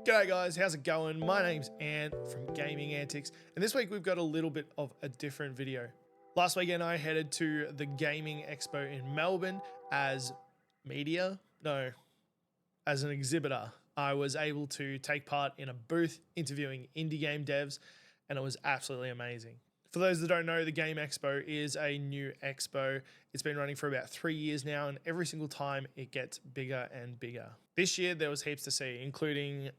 G'day guys, how's it going? My name's Ant from Gaming Antics, and this week we've got a little bit of a different video. Last weekend I headed to the Gaming Expo in Melbourne as as an exhibitor. I was able to take part in a booth interviewing indie game devs, and it was absolutely amazing. For those that don't know, the Game Expo is a new expo. It's been running for about 3 years now, and every single time it gets bigger and bigger. This year there was heaps to see, including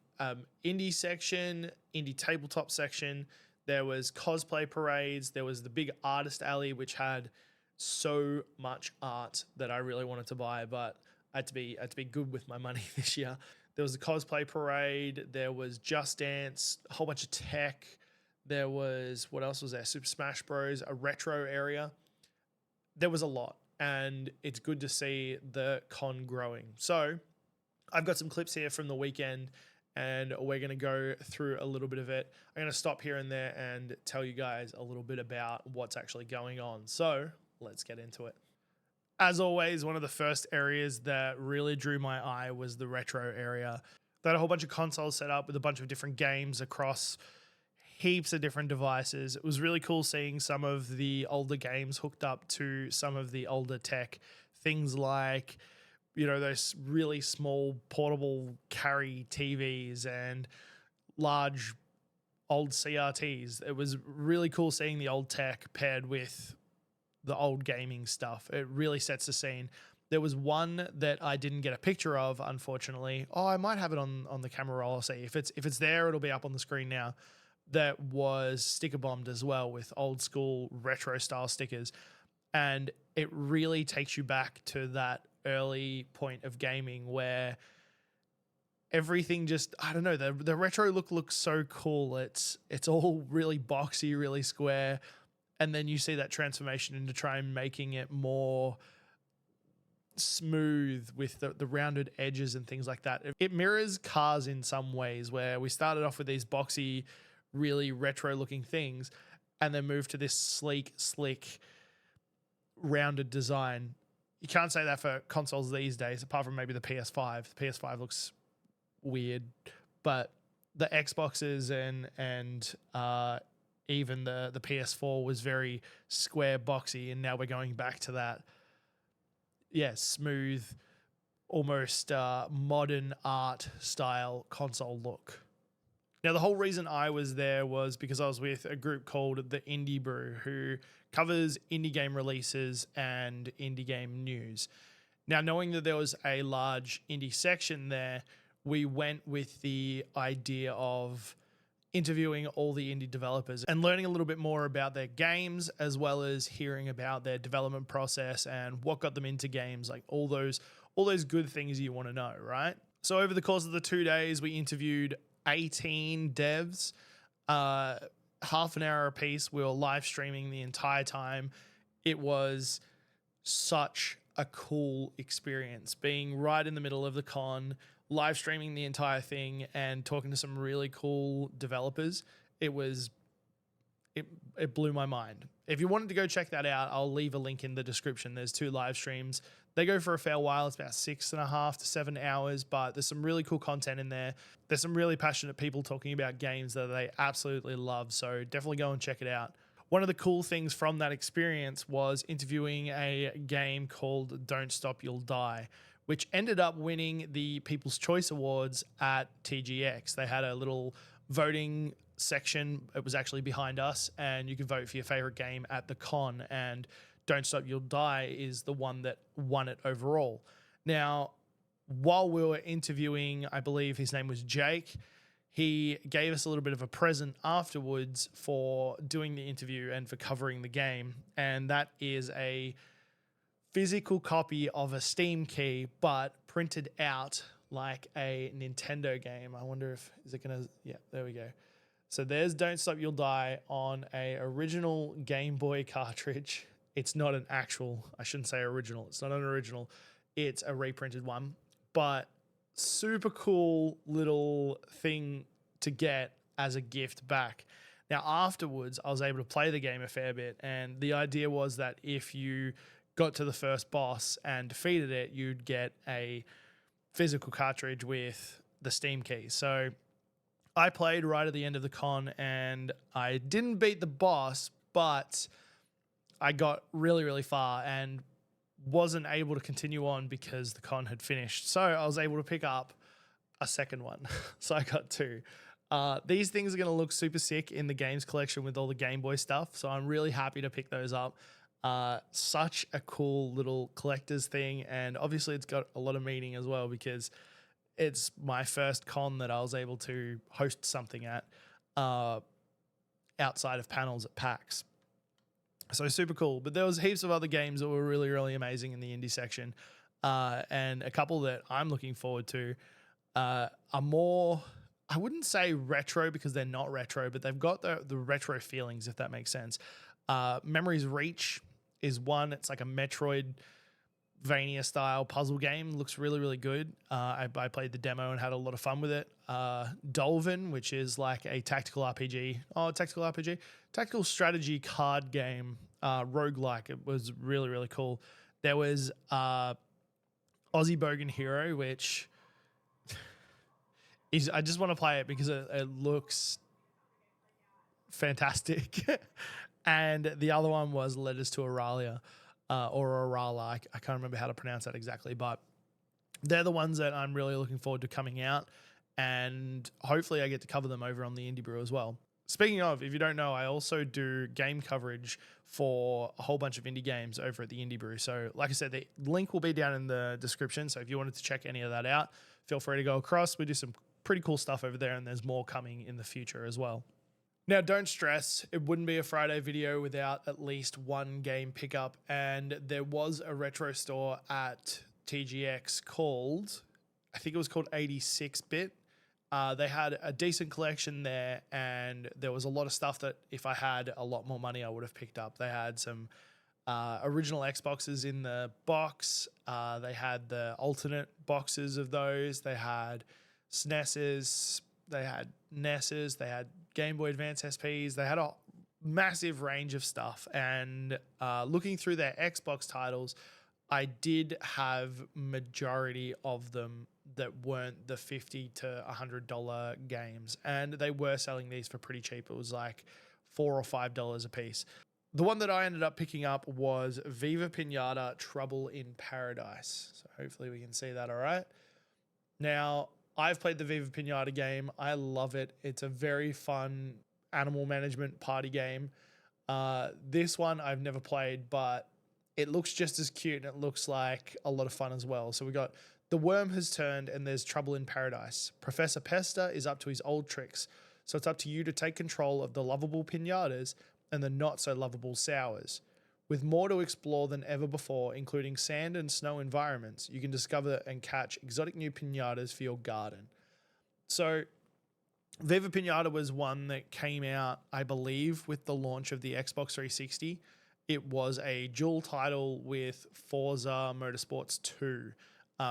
indie section, indie tabletop section. There was cosplay parades. There was the big artist alley, which had so much art that I really wanted to buy, but I had to be good with my money this year. There was the cosplay parade. There was Just Dance, a whole bunch of tech. There was, what else was there? Super Smash Bros, a retro area. There was a lot, and it's good to see the con growing. So I've got some clips here from the weekend, and we're going to go through a little bit of it. I'm going to stop here and there and tell you guys a little bit about what's actually going on. So let's get into it. As always, one of the first areas that really drew my eye was the retro area. They had a whole bunch of consoles set up with a bunch of different games across heaps of different devices. It was really cool seeing some of the older games hooked up to some of the older tech. Things like, you know, those really small portable carry TVs and large old CRTs. It was really cool seeing the old tech paired with the old gaming stuff. It really sets the scene. There was one that I didn't get a picture of, unfortunately. Oh, I might have it on the camera roll. I'll see. If it's there, it'll be up on the screen now. That was sticker bombed as well with old school retro style stickers. And it really takes you back to that early point of gaming where everything just, I don't know, the retro look looks so cool. It's all really boxy, really square. And then you see that transformation into try and making it more smooth with the rounded edges and things like that. It mirrors cars in some ways, where we started off with these boxy, really retro looking things and then moved to this sleek, slick, rounded design. You can't say that for consoles these days, apart from maybe the PS5. The PS5 looks weird, but the Xboxes and even the PS4 was very square, boxy, and now we're going back to that, smooth, almost modern art style console look. Now, the whole reason I was there was because I was with a group called the Indie Brew, who covers indie game releases and indie game news. Now, knowing that there was a large indie section there, we went with the idea of interviewing all the indie developers and learning a little bit more about their games, as well as hearing about their development process and what got them into games, like all those good things you want to know, right? So over the course of the 2 days, we interviewed 18 devs, half an hour a piece. We were live streaming the entire time. It was such a cool experience being right in the middle of the con, live streaming the entire thing and talking to some really cool developers. It blew my mind. If you wanted to go check that out, I'll leave a link in the description. There's 2 live streams. They go for a fair while. It's about 6.5 to 7 hours, but there's some really cool content in there. There's some really passionate people talking about games that they absolutely love. So definitely go and check it out. One of the cool things from that experience was interviewing a game called Don't Stop You'll Die, which ended up winning the People's Choice Awards at TGX. They had a little voting section. It was actually behind us, and you could vote for your favorite game at the con, and Don't Stop You'll Die is the one that won it overall. Now, while we were interviewing, I believe his name was Jake, he gave us a little bit of a present afterwards for doing the interview and for covering the game, and that is a physical copy of a Steam key, but printed out like a Nintendo game. I wonder if, is it going to, yeah, there we go. So there's Don't Stop You'll Die on a original Game Boy cartridge. It's not an actual, I shouldn't say original. It's not an original. It's a reprinted one, but super cool little thing to get as a gift back. Now, afterwards, I was able to play the game a fair bit, and the idea was that if you got to the first boss and defeated it, you'd get a physical cartridge with the Steam key. So I played right at the end of the con and I didn't beat the boss, but I got really, really far and wasn't able to continue on because the con had finished. So I was able to pick up a second one. So I got two. These things are going to look super sick in the games collection with all the Game Boy stuff. So I'm really happy to pick those up. Such a cool little collector's thing. And obviously it's got a lot of meaning as well because it's my first con that I was able to host something at outside of panels at PAX. So super cool. But there was heaps of other games that were really, really amazing in the indie section. And a couple that I'm looking forward to are more, I wouldn't say retro because they're not retro, but they've got the retro feelings, if that makes sense. Memories Reach is one. It's like a Metroidvania style puzzle game. Looks really, really good. I played the demo and had a lot of fun with it. Dolphin, which is like a tactical RPG. Oh, tactical RPG? Tactical strategy card game, roguelike. It was really, really cool. There was Aussie Bogan Hero, which is, I just want to play it because it looks fantastic. And the other one was Letters to Aurelia, or Aurala. I can't remember how to pronounce that exactly, but they're the ones that I'm really looking forward to coming out. And hopefully I get to cover them over on the Indie Brew as well. Speaking of, if you don't know, I also do game coverage for a whole bunch of indie games over at the Indie Brew. So like I said, the link will be down in the description. So if you wanted to check any of that out, feel free to go across. We do some pretty cool stuff over there and there's more coming in the future as well. Now, don't stress. It wouldn't be a Friday video without at least one game pickup. And there was a retro store at TGX called, I think it was called 86-Bit. They had a decent collection there, and there was a lot of stuff that if I had a lot more money, I would have picked up. They had some original Xboxes in the box. They had the alternate boxes of those. They had SNESes. They had NESes. They had Game Boy Advance SPs. They had a massive range of stuff. And looking through their Xbox titles, I did have majority of them that weren't the $50 to $100 games. And they were selling these for pretty cheap. It was like $4 or $5 a piece. The one that I ended up picking up was Viva Pinata Trouble in Paradise. So hopefully we can see that all right. Now, I've played the Viva Pinata game. I love it. It's a very fun animal management party game. This one I've never played, but it looks just as cute and it looks like a lot of fun as well. So we got The Worm Has Turned and There's Trouble in Paradise. Professor Pesta is up to his old tricks. So it's up to you to take control of the lovable pinatas and the not so lovable sours. With more to explore than ever before, including sand and snow environments, you can discover and catch exotic new pinatas for your garden. So Viva Pinata was one that came out, I believe, with the launch of the Xbox 360. It was a dual title with Forza Motorsports 2,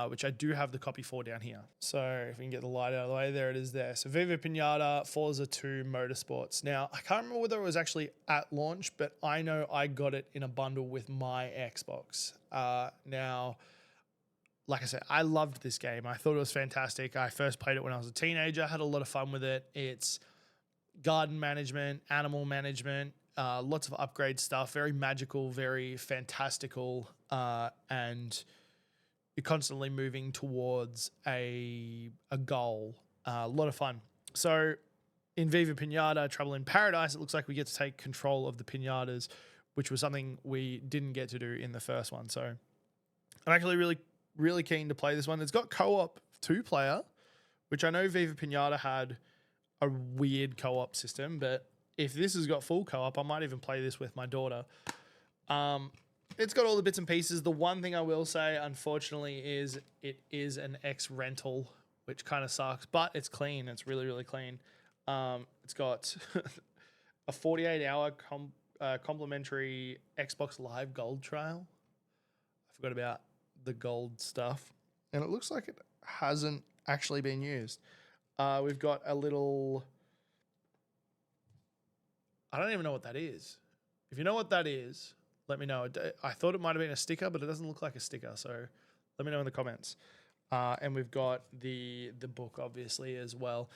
which I do have the copy for down here. So if we can get the light out of the way, there it is there. So Viva Pinata, Forza 2, Motorsports. Now, I can't remember whether it was actually at launch, but I know I got it in a bundle with my Xbox. Now, like I said, I loved this game. I thought it was fantastic. I first played it when I was a teenager, had a lot of fun with it. It's garden management, animal management, lots of upgrade stuff, very magical, very fantastical, and you're constantly moving towards a goal. A lot of fun. So in Viva Pinata, Trouble in Paradise, it looks like we get to take control of the pinatas, which was something we didn't get to do in the first one. So I'm actually really keen to play this one. It's got co-op 2-player, which I know Viva Pinata had a weird co-op system, but if this has got full co-op, I might even play this with my daughter. It's got all the bits and pieces. The one thing I will say, unfortunately, is it is an X rental, which kind of sucks, but it's clean. It's really, really clean. It's got a 48-hour complimentary Xbox Live Gold trial. I forgot about the gold stuff. And it looks like it hasn't actually been used. We've got a little... I don't even know what that is. If you know what that is, let me know. I thought it might have been a sticker, but it doesn't look like a sticker. So let me know in the comments. And we've got the book, obviously, as well.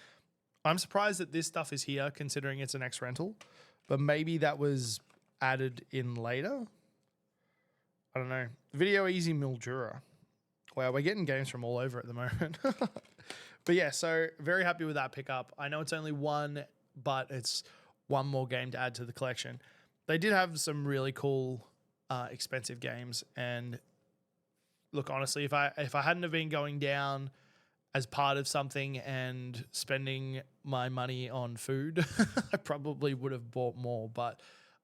I'm surprised that this stuff is here considering it's an X rental, but maybe that was added in later. I don't know. Video Easy Mildura. Wow, we're getting games from all over at the moment. But yeah, so very happy with that pickup. I know it's only one, but it's one more game to add to the collection. They did have some really cool, expensive games. And look, honestly, if I hadn't have been going down as part of something and spending my money on food, I probably would have bought more. But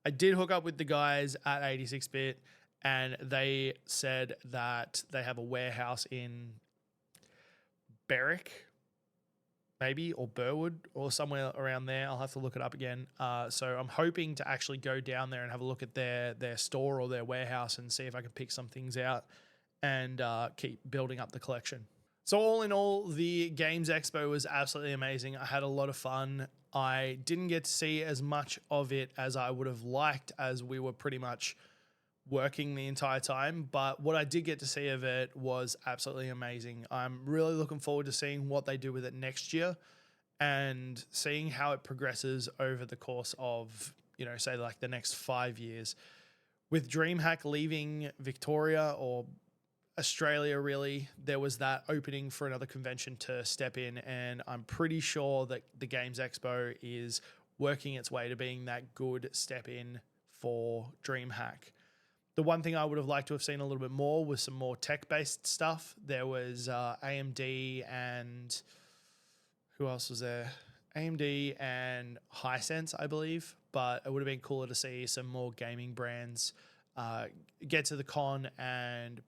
I did hook up with the guys at 86-bit, and they said that they have a warehouse in Berwick, maybe, or Burwood, or somewhere around there. I'll have to look it up again. So I'm hoping to actually go down there and have a look at their store or their warehouse and see if I can pick some things out and keep building up the collection. So all in all, the Games Expo was absolutely amazing. I had a lot of fun. I didn't get to see as much of it as I would have liked, as we were pretty much working the entire time, but what I did get to see of it was absolutely amazing. I'm really looking forward to seeing what they do with it next year and seeing how it progresses over the course of, say like the next 5 years. With DreamHack leaving Victoria or Australia, really, there was that opening for another convention to step in, and I'm pretty sure that the Games Expo is working its way to being that good step in for DreamHack. The one thing I would have liked to have seen a little bit more was some more tech-based stuff. There was AMD and who else was there? AMD and Hisense, I believe. But it would have been cooler to see some more gaming brands get to the con and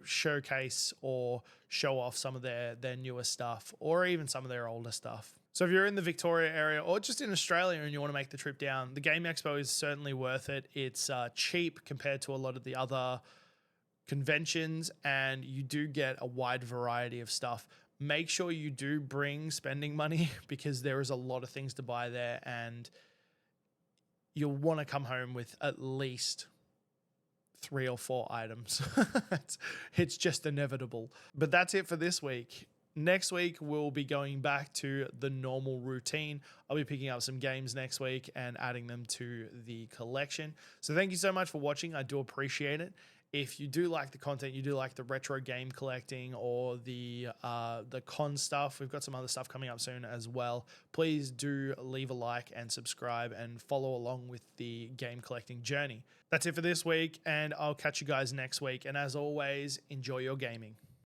showcase or show off some of their newer stuff or even some of their older stuff. So if you're in the Victoria area or just in Australia and you want to make the trip down, the Game Expo is certainly worth it. It's cheap compared to a lot of the other conventions, and you do get a wide variety of stuff. Make sure you do bring spending money because there is a lot of things to buy there, and you'll want to come home with at least 3 or 4 items. It's just inevitable. But that's it for this week. Next week, we'll be going back to the normal routine. I'll be picking up some games next week and adding them to the collection. So thank you so much for watching. I do appreciate it. If you do like the content, you do like the retro game collecting or the con stuff, we've got some other stuff coming up soon as well. Please do leave a like and subscribe and follow along with the game collecting journey. That's it for this week, and I'll catch you guys next week. And as always, enjoy your gaming.